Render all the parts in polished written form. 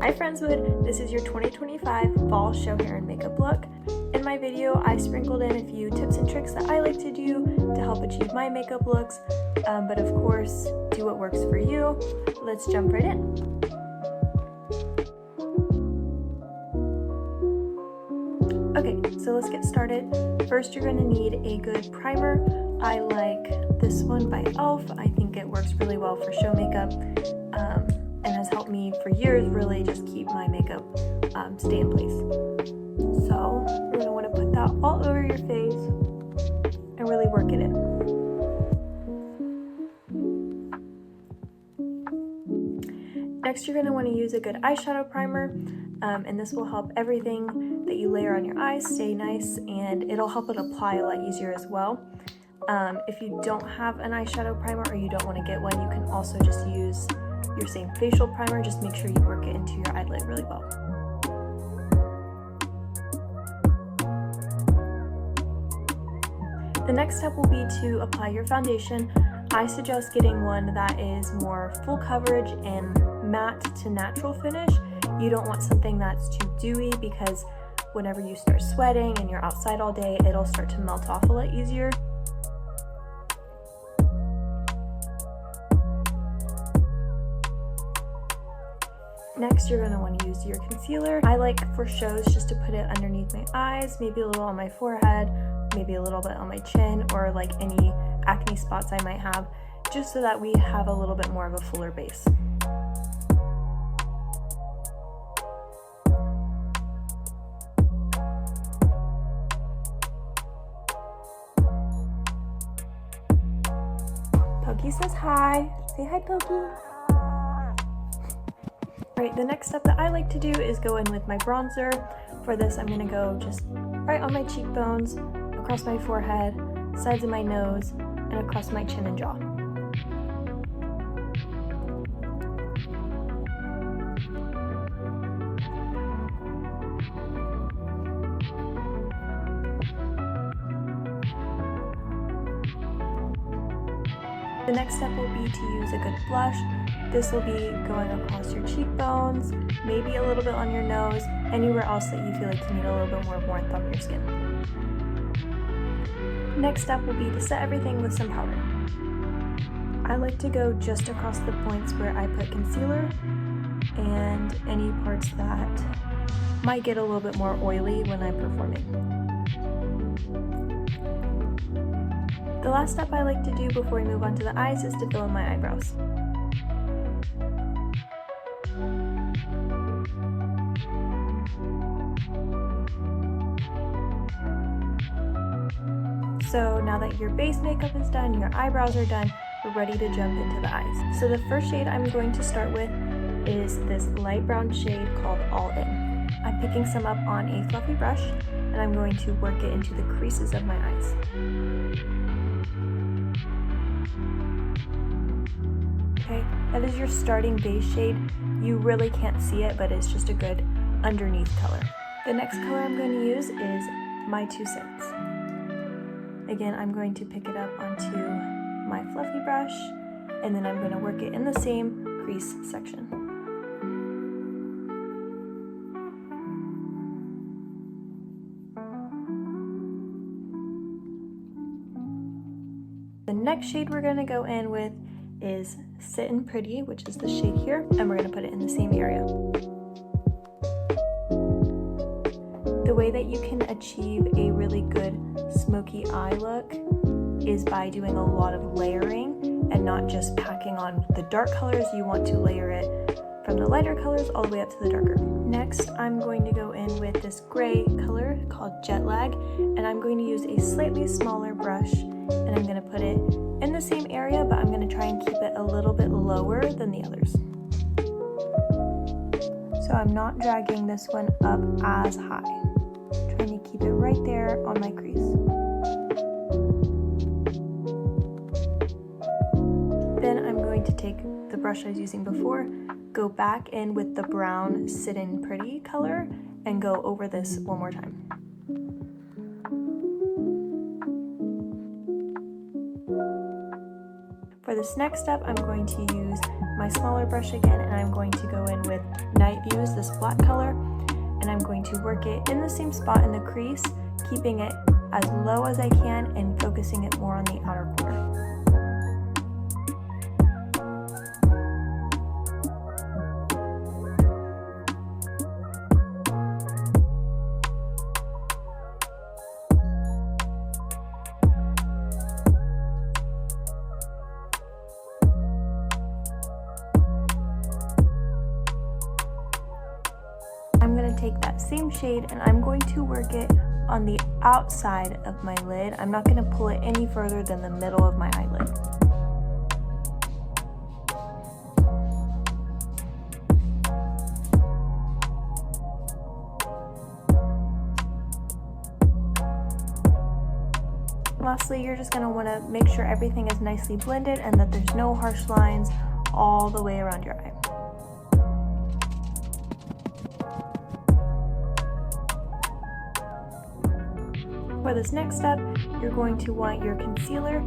Hi Friendswood, this is your 2025 fall show hair and makeup look. In my video, I sprinkled in a few tips and tricks that I like to do to help achieve my makeup looks, but of course, do what works for you. Let's jump right in. Okay, so let's get started. First, you're going to need a good primer. I like this one by e.l.f. I think it works really well for show makeup and has helped me for years really just keep my makeup stay in place. So you're going to want to put that all over your face and really work it in. Next, you're going to want to use a good eyeshadow primer, and this will help everything that you layer on your eyes stay nice, and it'll help it apply a lot easier as well. If you don't have an eyeshadow primer or you don't want to get one, you can also just use your same facial primer. Just make sure you work it into your eyelid really well. The next step will be to apply your foundation. I suggest getting one that is more full coverage and matte to natural finish. You don't want something that's too dewy, because whenever you start sweating and you're outside all day, it'll start to melt off a lot easier. Next, you're going to want to use your concealer. I like for shows just to put it underneath my eyes, maybe a little on my forehead, maybe a little bit on my chin, or like any acne spots I might have, just so that we have a little bit more of a fuller base. Pokey says hi. Say hi, Pokey. Right, the next step that I like to do is go in with my bronzer. For this, I'm going to go just right on my cheekbones, across my forehead, sides of my nose, and across my chin and jaw. The next step will be to use a good blush. This will be going across your cheekbones, maybe a little bit on your nose, anywhere else that you feel like you need a little bit more warmth on your skin. Next step will be to set everything with some powder. I like to go just across the points where I put concealer and any parts that might get a little bit more oily when I'm performing. The last step I like to do before we move on to the eyes is to fill in my eyebrows. So now that your base makeup is done, your eyebrows are done, we're ready to jump into the eyes. So the first shade I'm going to start with is this light brown shade called All In. I'm picking some up on a fluffy brush, and I'm going to work it into the creases of my eyes. Okay, that is your starting base shade. You really can't see it, but it's just a good underneath color. The next color I'm going to use is My 2 Cents. Again, I'm going to pick it up onto my fluffy brush, and then I'm going to work it in the same crease section. The next shade we're going to go in with is Sittin' Pretty, which is the shade here, and we're going to put it in the same area. The way that you can achieve a really good smoky eye look is by doing a lot of layering and not just packing on the dark colors. You want to layer it from the lighter colors all the way up to the darker. Next, I'm going to go in with this gray color called Jet Lag, and I'm going to use a slightly smaller brush, and I'm going to put it in the same area, but I'm going to try and keep it a little bit lower than the others. So I'm not dragging this one up as high. Trying to keep it right there on my crease. Then I'm going to take the brush I was using before, go back in with the brown Sittin' Pretty color, and go over this one more time. For this next step, I'm going to use my smaller brush again, and I'm going to go in with Night Views, this black color, and I'm going to work it in the same spot in the crease, keeping it as low as I can and focusing it more on the outer corner. I'm going to take that same shade and I'm going to work it on the outside of my lid. I'm not going to pull it any further than the middle of my eyelid. Lastly, you're just going to want to make sure everything is nicely blended and that there's no harsh lines all the way around your eye. For this next step, you're going to want your concealer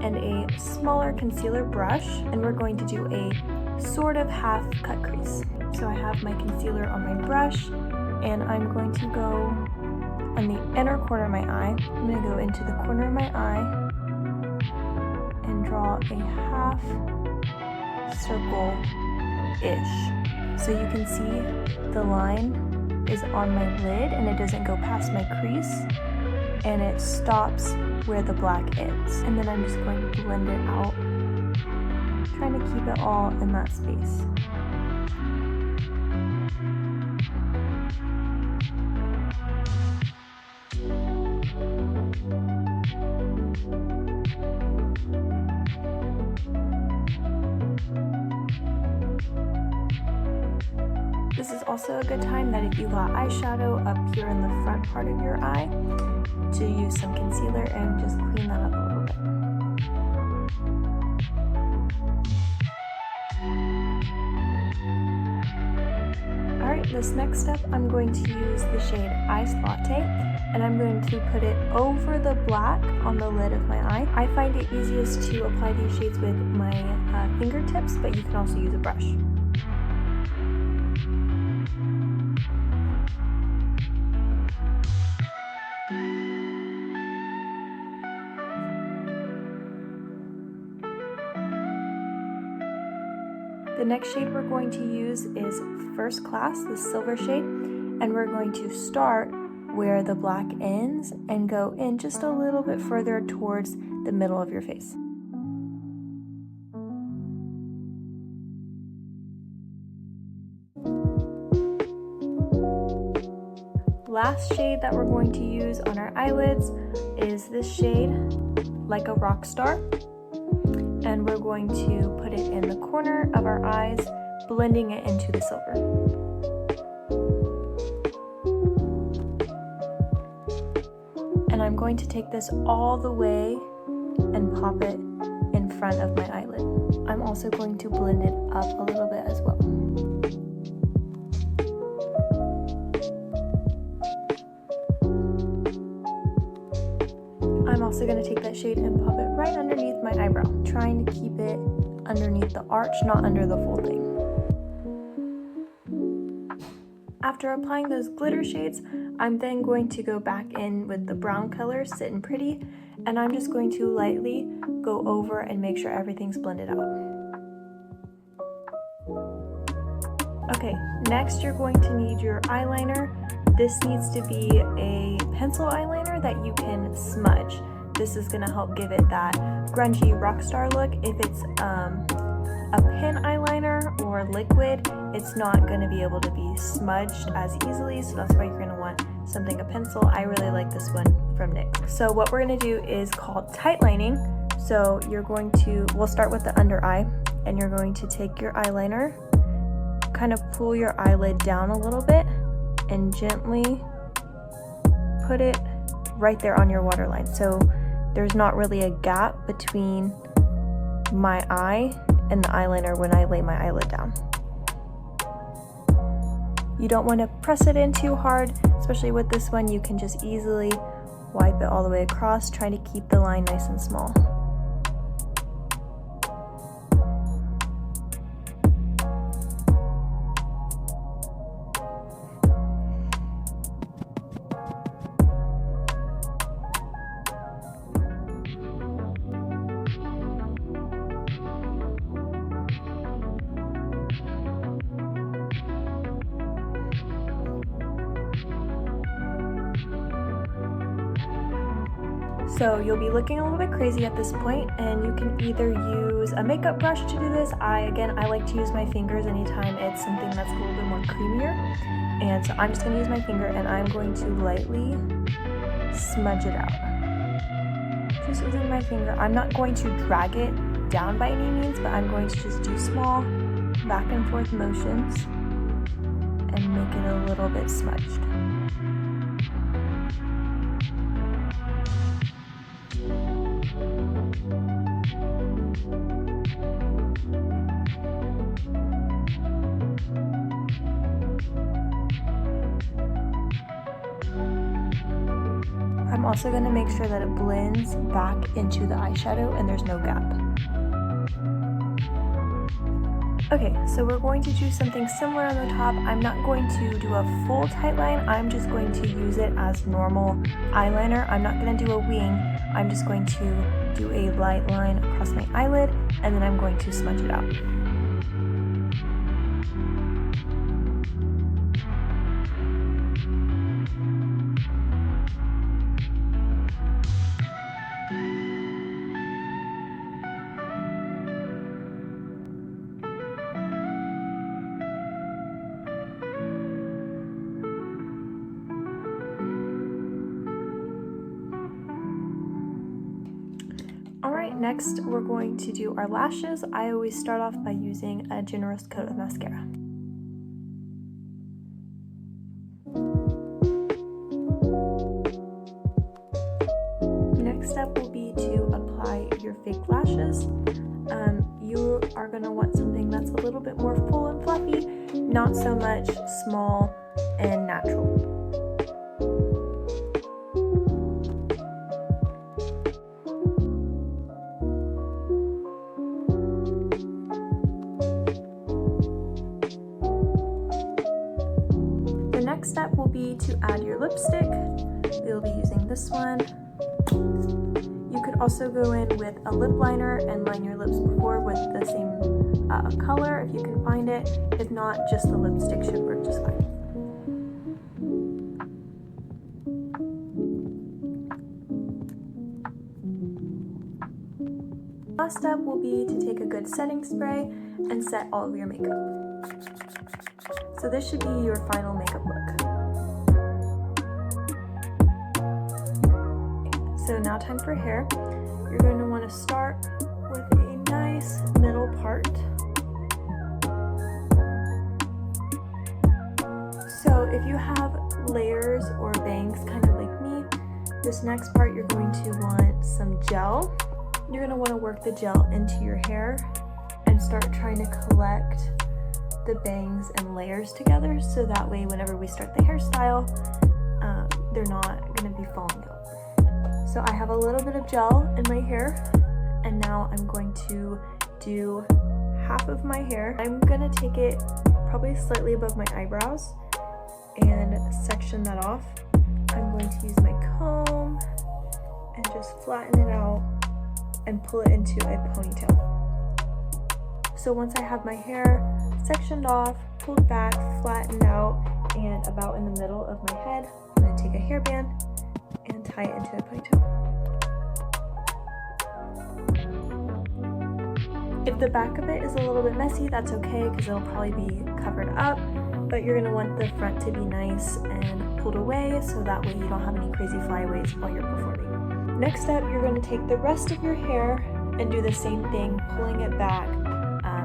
and a smaller concealer brush, and we're going to do a sort of half cut crease. So I have my concealer on my brush, and I'm going to go on the inner corner of my eye. I'm going to go into the corner of my eye and draw a half circle-ish. So you can see the line is on my lid and it doesn't go past my crease, and it stops where the black ends. And then I'm just going to blend it out, trying to keep it all in that space. This is also a good time that if you got eyeshadow up here in the front part of your eye, to use some concealer and just clean that up a little bit. Alright, this next step I'm going to use the shade Ice Latte, and I'm going to put it over the black on the lid of my eye. I find it easiest to apply these shades with my fingertips, but you can also use a brush. The next shade we're going to use is First Class, the silver shade, and we're going to start where the black ends and go in just a little bit further towards the middle of your face. Last shade that we're going to use on our eyelids is this shade, Like a Rock Star. And we're going to put it in the corner of our eyes, blending it into the silver. And I'm going to take this all the way and pop it in front of my eyelid. I'm also going to blend it up a little bit as well. I'm also going to take that shade and pop it right underneath my eyebrow, trying to keep it underneath the arch, not under the folding. After applying those glitter shades, I'm then going to go back in with the brown color, Sittin' Pretty, and I'm just going to lightly go over and make sure everything's blended out. Okay, next you're going to need your eyeliner. This needs to be a pencil eyeliner that you can smudge. This is going to help give it that grungy rock star look. If it's a pen eyeliner or liquid, it's not going to be able to be smudged as easily, so that's why you're going to want something a pencil. I really like this one from NYX. So what we're going to do is called tight lining. So we'll start with the under eye, and you're going to take your eyeliner, kind of pull your eyelid down a little bit, and gently put it right there on your waterline. So there's not really a gap between my eye and the eyeliner when I lay my eyelid down. You don't want to press it in too hard, especially with this one. You can just easily wipe it all the way across, trying to keep the line nice and small. So you'll be looking a little bit crazy at this point, and you can either use a makeup brush to do this. I like to use my fingers anytime it's something that's a little bit more creamier. And so I'm just going to use my finger, and I'm going to lightly smudge it out. Just using my finger. I'm not going to drag it down by any means, but I'm going to just do small back and forth motions and make it a little bit smudged. I'm also going to make sure that it blends back into the eyeshadow and there's no gap. Okay, so we're going to do something similar on the top. I'm not going to do a full tight line. I'm just going to use it as normal eyeliner. I'm not going to do a wing. I'm just going to do a light line across my eyelid, and then I'm going to smudge it out. Alright, next we're going to do our lashes. I always start off by using a generous coat of mascara. Next step will be to apply your fake lashes. You are going to want something that's a little bit more full and fluffy, not so much small and natural. The next step will be to add your lipstick. We'll be using this one. You could also go in with a lip liner and line your lips before with the same color if you can find it. If not, just the lipstick should work just fine. Last step will be to take a good setting spray and set all of your makeup. So this should be your final makeup look. So now time for hair. You're going to want to start with a nice middle part. So if you have layers or bangs kind of like me, this next part you're going to want some gel. You're going to want to work the gel into your hair and start trying to collect the bangs and layers together, so that way whenever we start the hairstyle, they're not going to be falling out. So I have a little bit of gel in my hair, and now I'm going to do half of my hair. I'm going to take it probably slightly above my eyebrows and section that off. I'm going to use my comb and just flatten it out and pull it into a ponytail. So once I have my hair sectioned off, pulled back, flattened out, and about in the middle of my head, I'm going to take a hairband and tie it into a ponytail. If the back of it is a little bit messy, that's okay because it'll probably be covered up, but you're going to want the front to be nice and pulled away so that way you don't have any crazy flyaways while you're performing. Next up, you're going to take the rest of your hair and do the same thing, pulling it back,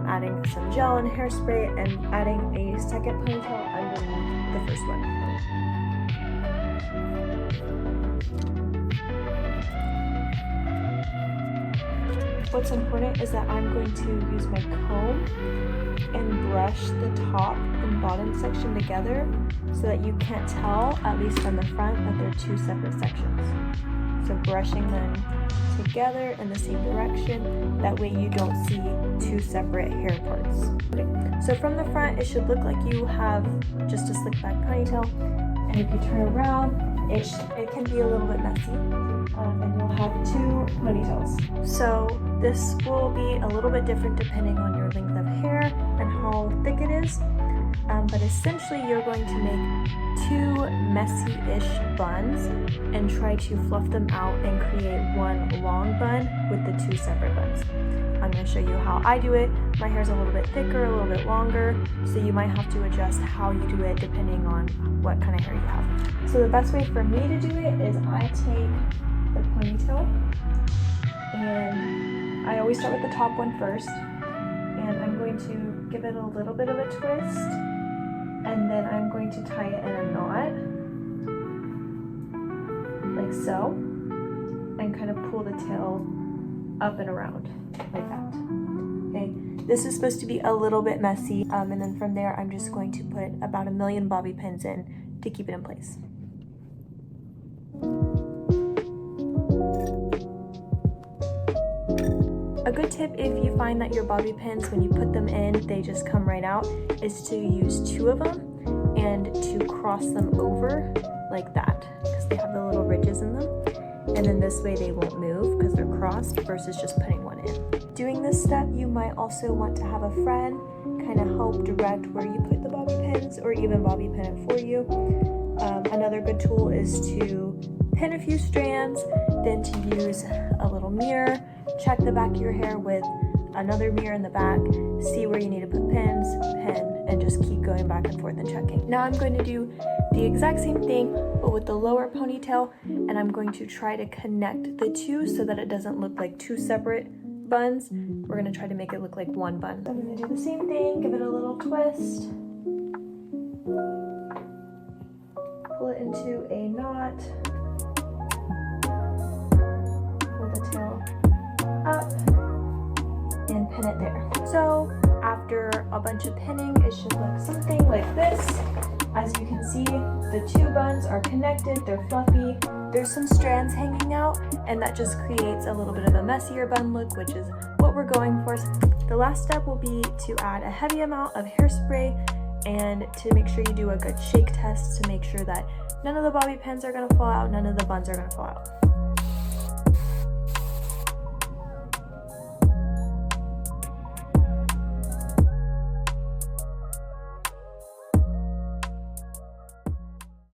adding some gel and hairspray, and adding a second ponytail underneath the first one. What's important is that I'm going to use my comb and brush the top and bottom section together so that you can't tell, at least from the front, that they're two separate sections. So brushing them together in the same direction, that way you don't see two separate hair parts. Okay. So from the front, it should look like you have just a slick back ponytail, and if you turn around, it can be a little bit messy, and you'll have two ponytails. So this will be a little bit different depending on your length of hair and how thick it is. but essentially you're going to make two messy-ish buns and try to fluff them out and create one long bun with the two separate buns. I'm going to show you how I do it. My hair is a little bit thicker, a little bit longer, so you might have to adjust how you do it depending on what kind of hair you have. So the best way for me to do it is I take the ponytail, and I always start with the top one first, and I'm going to give it a little bit of a twist, and then I'm going to tie it in a knot, like so, and kind of pull the tail up and around, like that. Okay, this is supposed to be a little bit messy, and then from there I'm just going to put about 1,000,000 bobby pins in to keep it in place. A good tip if you find that your bobby pins, when you put them in, they just come right out, is to use 2 of them and to cross them over like that, because they have the little ridges in them. And then this way they won't move because they're crossed versus just putting one in. Doing this step, you might also want to have a friend kind of help direct where you put the bobby pins, or even bobby pin it for you. Another good tool is to pin a few strands, then to use a little mirror, check the back of your hair with another mirror in the back, see where you need to put pins, pin, and just keep going back and forth and checking. Now I'm going to do the exact same thing, but with the lower ponytail, and I'm going to try to connect the two so that it doesn't look like 2 separate buns. We're going to try to make it look like one bun. I'm going to do the same thing, give it a little twist, pull it into a knot, pull the tail up, and pin it there. So after a bunch of pinning, it should look something like this. As you can see, the 2 buns are connected, they're fluffy, there's some strands hanging out, and that just creates a little bit of a messier bun look, which is what we're going for. The last step will be to add a heavy amount of hairspray and to make sure you do a good shake test to make sure that none of the bobby pins are going to fall out, none of the buns are going to fall out.